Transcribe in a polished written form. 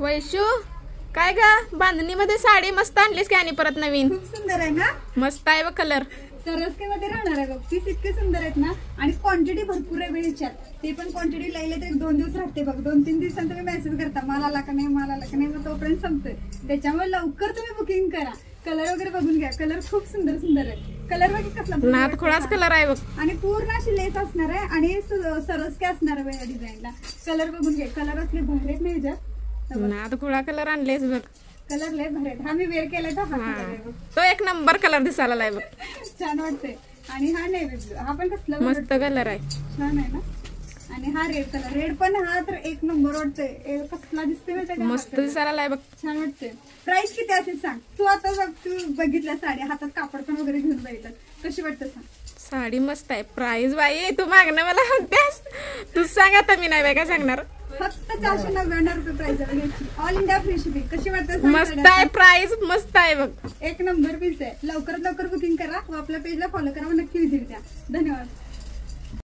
वैशू काय ग बांधणीमध्ये साडी मस्त आणलीस की आणि परत नवीन? खूप सुंदर आहे ना, मस्त आहे बघ कलर. सरस्केमध्ये राहणार आहे बघ. पीस इतके सुंदर आहेत ना आणि क्वांटिटी भरपूर आहे ह्याच्यात. ते पण क्वांटिटी लई तर 2 दिवस राहते बघ. 2-3 दिवसांत तुम्ही मेसेज करता माल आला का नाही, माल आला का नाही, मग तोपर्यंत संपतोय. त्याच्यामुळे लवकर तुम्ही बुकिंग करा. कलर वगैरे बघून घ्या. कलर खूप सुंदर सुंदर आहे. कलर बघ कसला नाथ खोळाच कलर आहे बघ आणि पूर्ण अशी लेस असणार आहे आणि सरस्के असणार आहे या डिझाईनला. कलर बघून घ्या. कलर असले भारी आहेत ना ह्याच्यात. नाथ खोळा कलर आणलेस बघ. कलर लय भारी आहेत. हा मी वेअर केलाय तर तो एक नंबर कलर दिसायला लाय बघ. छान वाटतंय. आणि हा नेव्ही ब्लू, हा पण कसला मस्त कलर आहे. छान आहे ना. आणि हा रेड कलर, रेड पण हा तर एक नंबर वाटतोय. कसला दिसतोय मस्त दिसायला लाय बघ. छान वाटतंय. प्राइस किती असेल सांग तू? आता बघ तू बघितल्या साडी, हातात कापड पण वगैरे घेऊन बघितलं, कशी वाटतं सांग? साडी मस्त आहे. प्राइस बाई तू मागणं मला म्हणतेस, तू सांग आता. मी नाही बाई काय सांगणार. फक्त 499 रुपये प्राइस आहे घ्यायची. All India free shipping. कशी वाटतं? मस्त आहे. प्राइस मस्त आहे बघ. एक नंबर पीस आहे. लवकरात लवकर बुकिंग करा व आपल्या पेजला फॉलो करा व नक्की विजिट द्या. धन्यवाद.